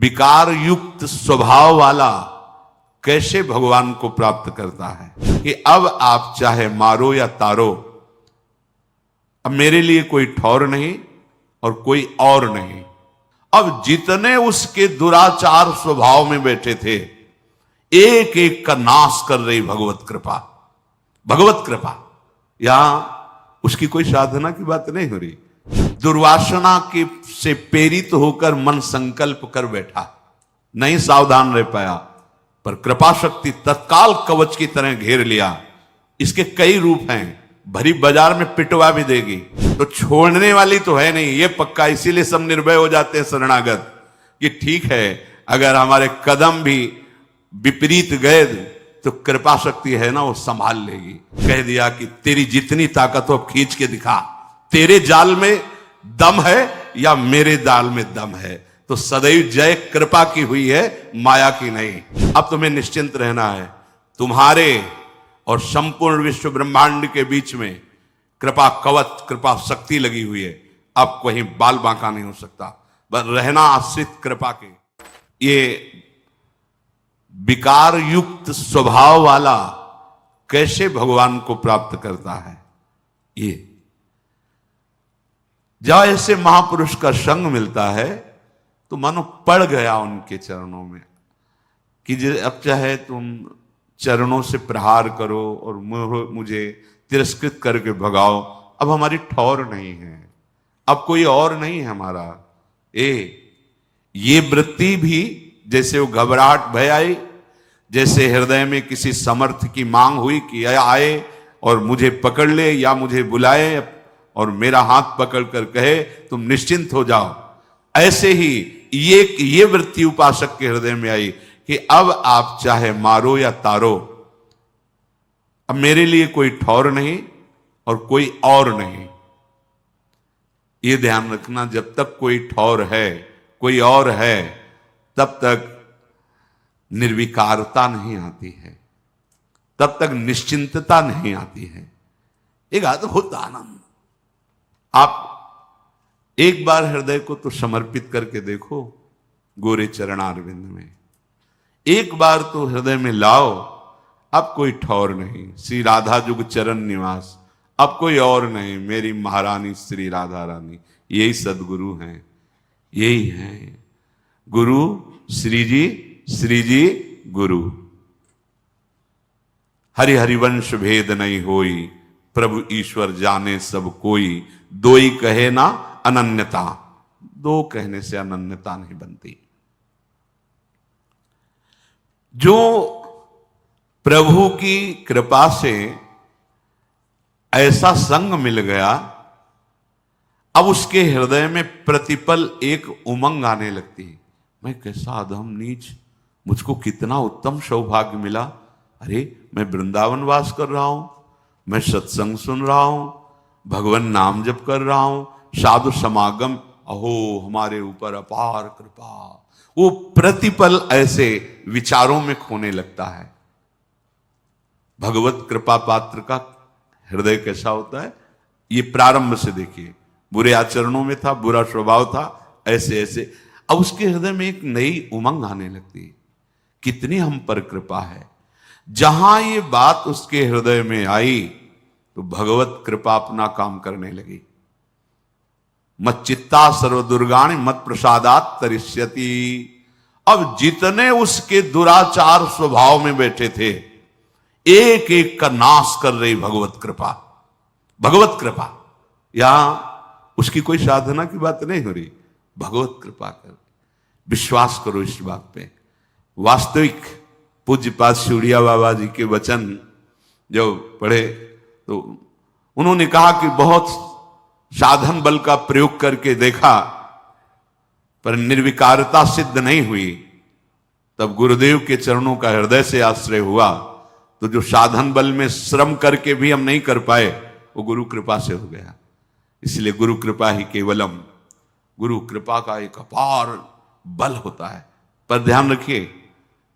विकार युक्त स्वभाव वाला कैसे भगवान को प्राप्त करता है कि अब आप चाहे मारो या तारो, अब मेरे लिए कोई ठौर नहीं और कोई और नहीं। अब जितने उसके दुराचार स्वभाव में बैठे थे, एक एक का नाश कर रही भगवत कृपा। भगवत कृपा, यहां उसकी कोई साधना की बात नहीं हो रही। दुर्वासना के से प्रेरित होकर मन संकल्प कर बैठा, नहीं सावधान रह पाया, पर कृपा शक्ति तत्काल कवच की तरह घेर लिया। इसके कई रूप हैं, भरी बाजार में पिटवा भी देगी, तो छोड़ने वाली तो है नहीं, ये पक्का। इसीलिए सब निर्भय हो जाते हैं शरणागत कि ठीक है, अगर हमारे कदम भी विपरीत गए तो कृपा शक्ति है ना, वो संभाल लेगी। कह दिया कि तेरी जितनी ताकत हो खींच के दिखा, तेरे जाल में दम है या मेरे जाल में दम है। तो सदैव जय कृपा की हुई है, माया की नहीं। अब तुम्हें निश्चिंत रहना है, तुम्हारे और संपूर्ण विश्व ब्रह्मांड के बीच में कृपा कवच, कृपा शक्ति लगी हुई है। अब कहीं बाल बांका नहीं हो सकता, बस रहना आश्रित कृपा के। ये विकार युक्त स्वभाव वाला कैसे भगवान को प्राप्त करता है? ये जब ऐसे महापुरुष का संग मिलता है तो मानो पड़ गया उनके चरणों में कि अब चाहे तुम चरणों से प्रहार करो और मुझे तिरस्कृत करके भगाओ, अब हमारी ठौर नहीं है, अब कोई और नहीं है हमारा। ये वृत्ति भी जैसे वो घबराहट भय आई, जैसे हृदय में किसी समर्थ की मांग हुई कि आए और मुझे पकड़ ले या मुझे बुलाए और मेरा हाथ पकड़ कर कहे तुम निश्चिंत हो जाओ, ऐसे ही ये वृत्ति उपासक के हृदय में आई कि अब आप चाहे मारो या तारो, अब मेरे लिए कोई ठौर नहीं और कोई और नहीं। ये ध्यान रखना, जब तक कोई ठौर है, कोई और है, तब तक निर्विकारता नहीं आती है, तब तक निश्चिंतता नहीं आती है। एक अद्भुत आनंद। आप एक बार हृदय को तो समर्पित करके देखो गोरे चरणारविंद में, एक बार तो हृदय में लाओ, अब कोई ठौर नहीं, श्री राधा जुग चरण निवास, अब कोई और नहीं, मेरी महारानी श्री राधा रानी, यही सदगुरु हैं, यही हैं गुरु। श्री जी गुरु। हरि हरिवंश भेद नहीं होई, प्रभु ईश्वर जाने सब कोई, दोई कहे ना अनन्यता, दो कहने से अनन्यता नहीं बनती। जो प्रभु की कृपा से ऐसा संग मिल गया, अब उसके हृदय में प्रतिपल एक उमंग आने लगती है। मैं कैसा अधम नीच, मुझको कितना उत्तम सौभाग्य मिला। अरे मैं वृंदावन वास कर रहा हूं, मैं सत्संग सुन रहा हूं, भगवान नाम जप कर रहा हूं, साधु समागम, अहो हमारे ऊपर अपार कृपा। वो प्रतिपल ऐसे विचारों में खोने लगता है। भगवत कृपा पात्र का हृदय कैसा होता है, ये प्रारंभ से देखिए, बुरे आचरणों में था, बुरा स्वभाव था, ऐसे ऐसे। अब उसके हृदय में एक नई उमंग आने लगती है, कितनी हम पर कृपा है। जहां ये बात उसके हृदय में आई तो भगवत कृपा अपना काम करने लगी। मत चित्ता सर्व दुर्गाणि मत प्रसादात तरिष्यति। अब जितने उसके दुराचार स्वभाव में बैठे थे, एक एक का नाश कर रही भगवत कृपा। भगवत कृपा, यहां उसकी कोई साधना की बात नहीं हो रही, भगवत कृपा कर। विश्वास करो इस बात पे। वास्तविक पूज्यपाद शिवड़िया बाबा जी के वचन जो पढ़े तो उन्होंने कहा कि बहुत साधन बल का प्रयोग करके देखा, पर निर्विकारता सिद्ध नहीं हुई। तब गुरुदेव के चरणों का हृदय से आश्रय हुआ, तो जो साधन बल में श्रम करके भी हम नहीं कर पाए, वो गुरु कृपा से हो गया। इसलिए गुरु कृपा ही केवलम, गुरु कृपा का एक अपार बल होता है। पर ध्यान रखिए,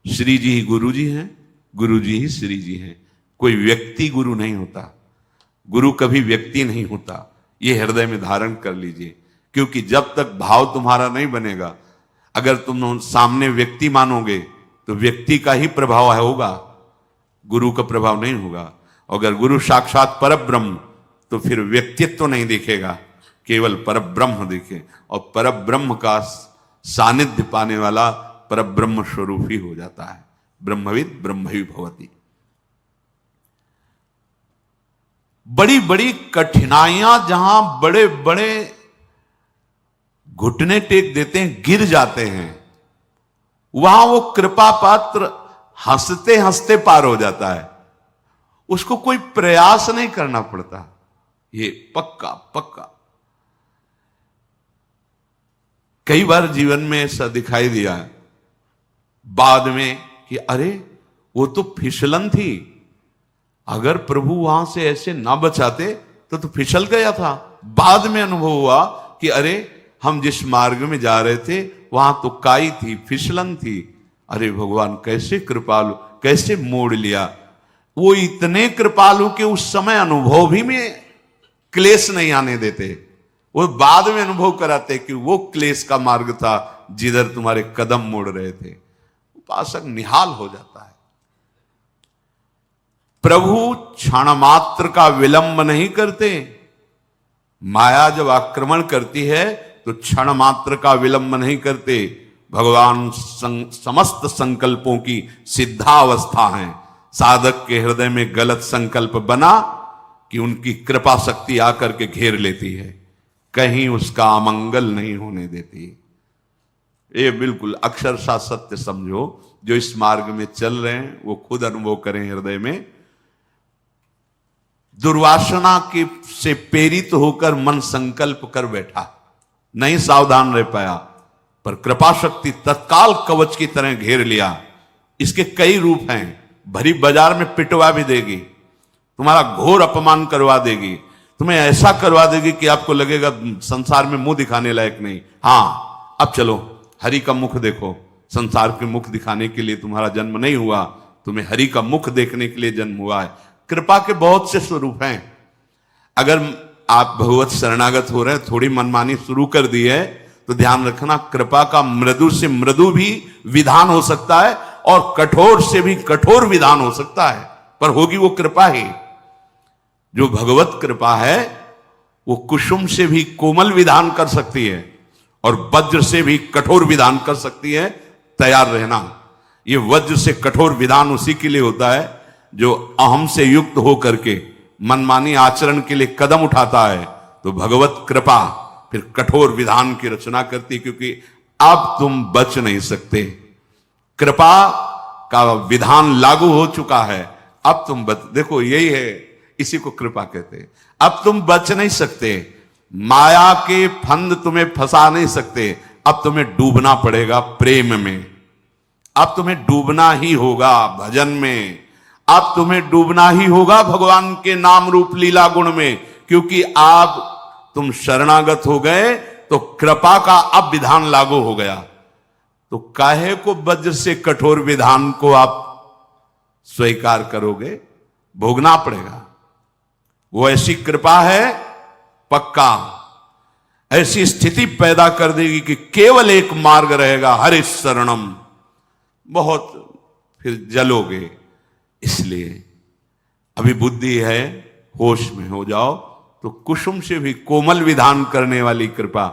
श्री जी ही गुरु जी हैं, गुरु जी ही श्री जी हैं। कोई व्यक्ति गुरु नहीं होता, गुरु कभी व्यक्ति नहीं होता, ये हृदय में धारण कर लीजिए। क्योंकि जब तक भाव तुम्हारा नहीं बनेगा, अगर तुम सामने व्यक्ति मानोगे तो व्यक्ति का ही प्रभाव होगा, गुरु का प्रभाव नहीं होगा। अगर गुरु साक्षात परब्रह्म तो फिर व्यक्तित्व तो नहीं दिखेगा, केवल परब्रह्म दिखे, और परब्रह्म का सानिध्य पाने वाला परब्रह्म स्वरूप ही हो जाता है। ब्रह्मविद ब्रह्मवि भवति। बड़ी बड़ी कठिनाइयां, जहां बड़े बड़े घुटने टेक देते हैं, गिर जाते हैं, वहां वो कृपा पात्र हंसते हंसते पार हो जाता है। उसको कोई प्रयास नहीं करना पड़ता, ये पक्का पक्का। कई बार जीवन में ऐसा दिखाई दिया बाद में कि अरे वो तो फिसलन थी, अगर प्रभु वहां से ऐसे ना बचाते तो फिसल गया था। बाद में अनुभव हुआ कि अरे हम जिस मार्ग में जा रहे थे वहां तो काई थी, फिसलन थी, अरे भगवान कैसे कृपालु, कैसे मोड़ लिया। वो इतने कृपालु के उस समय अनुभव भी में क्लेश नहीं आने देते, वो बाद में अनुभव कराते कि वो क्लेश का मार्ग था जिधर तुम्हारे कदम मोड़ रहे थे। उपासक निहाल हो जाता है। प्रभु क्षण मात्र का विलंब नहीं करते। माया जब आक्रमण करती है तो क्षण मात्र का विलंब नहीं करते। भगवान समस्त संकल्पों की सिद्धावस्था है। साधक के हृदय में गलत संकल्प बना कि उनकी कृपा शक्ति आकर के घेर लेती है, कहीं उसका अमंगल नहीं होने देती। ये बिल्कुल अक्षरशः सत्य समझो। जो इस मार्ग में चल रहे हैं वो खुद अनुभव करें हृदय में। दुर्वासना के से प्रेरित होकर मन संकल्प कर बैठा, नहीं सावधान रह पाया, पर कृपा शक्ति तत्काल कवच की तरह घेर लिया। इसके कई रूप हैं। भरी बाजार में पिटवा भी देगी, तुम्हारा घोर अपमान करवा देगी, तुम्हें ऐसा करवा देगी कि आपको लगेगा संसार में मुंह दिखाने लायक नहीं। हाँ, अब चलो हरि का मुख देखो। संसार के मुख दिखाने के लिए तुम्हारा जन्म नहीं हुआ, तुम्हें हरि का मुख देखने के लिए जन्म हुआ है। कृपा के बहुत से स्वरूप हैं। अगर आप भगवत शरणागत हो रहे हैं, थोड़ी मनमानी शुरू कर दी है, तो ध्यान रखना कृपा का मृदु से मृदु भी विधान हो सकता है और कठोर से भी कठोर विधान हो सकता है, पर होगी वो कृपा ही। जो भगवत कृपा है वो कुसुम से भी कोमल विधान कर सकती है और वज्र से भी कठोर विधान कर सकती है। तैयार रहना। ये वज्र से कठोर विधान उसी के लिए होता है जो अहम से युक्त होकर के मनमानी आचरण के लिए कदम उठाता है। तो भगवत कृपा फिर कठोर विधान की रचना करती, क्योंकि अब तुम बच नहीं सकते। कृपा का विधान लागू हो चुका है, अब तुम देखो यही है, इसी को कृपा कहते हैं। अब तुम बच नहीं सकते, माया के फंद तुम्हें फंसा नहीं सकते। अब तुम्हें डूबना पड़ेगा प्रेम में, अब तुम्हें डूबना ही होगा भजन में, अब तुम्हें डूबना ही होगा भगवान के नाम रूप लीला गुण में, क्योंकि आप तुम शरणागत हो गए तो कृपा का अब विधान लागू हो गया। तो काहे को वज्र से कठोर विधान को आप स्वीकार करोगे? भोगना पड़ेगा। वो ऐसी कृपा है पक्का, ऐसी स्थिति पैदा कर देगी कि केवल एक मार्ग रहेगा, हरि शरणम। बहुत फिर जलोगे। इसलिए अभी बुद्धि है, होश में हो जाओ तो कुसुम से भी कोमल विधान करने वाली कृपा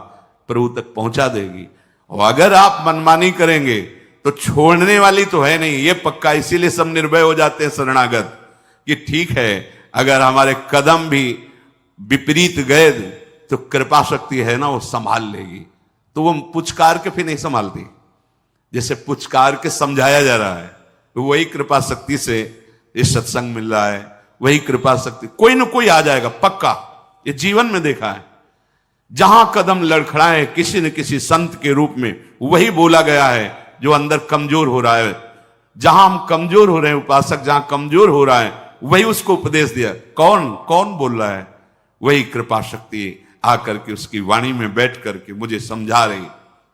प्रभु तक पहुंचा देगी। और अगर आप मनमानी करेंगे तो छोड़ने वाली तो है नहीं, ये पक्का। इसीलिए सब निर्भय हो जाते हैं शरणागत कि ठीक है, अगर हमारे कदम भी विपरीत गए तो कृपा शक्ति है ना, वो संभाल लेगी। तो वो पुचकार के फिर नहीं संभालती, जैसे पुचकार के समझाया जा रहा है, तो वही कृपा शक्ति से ये सत्संग मिल रहा है, वही कृपा शक्ति कोई ना कोई आ जाएगा पक्का। ये जीवन में देखा है, जहां कदम लड़खड़ाए किसी न किसी संत के रूप में वही बोला गया है जो अंदर कमजोर हो रहा है। जहां हम कमजोर हो रहे हैं, उपासक जहां कमजोर हो रहा है, वही उसको उपदेश दिया। कौन कौन बोल रहा है? वही कृपा शक्ति आकर के उसकी वाणी में बैठ करके मुझे समझा रही।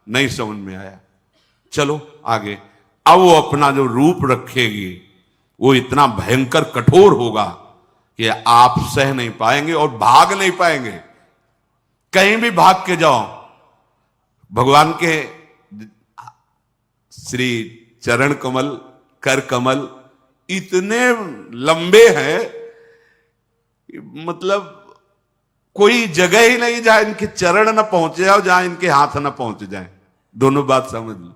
नहीं समझ में आया, चलो आगे। अब वो अपना जो रूप रखेगी वो इतना भयंकर कठोर होगा कि आप सह नहीं पाएंगे और भाग नहीं पाएंगे। कहीं भी भाग के जाओ, भगवान के श्री चरण कमल, कर कमल इतने लंबे हैं, मतलब कोई जगह ही नहीं जहां इनके चरण न पहुंचे जाओ, जहां इनके हाथ न पहुंच जाए। दोनों बात समझ लो।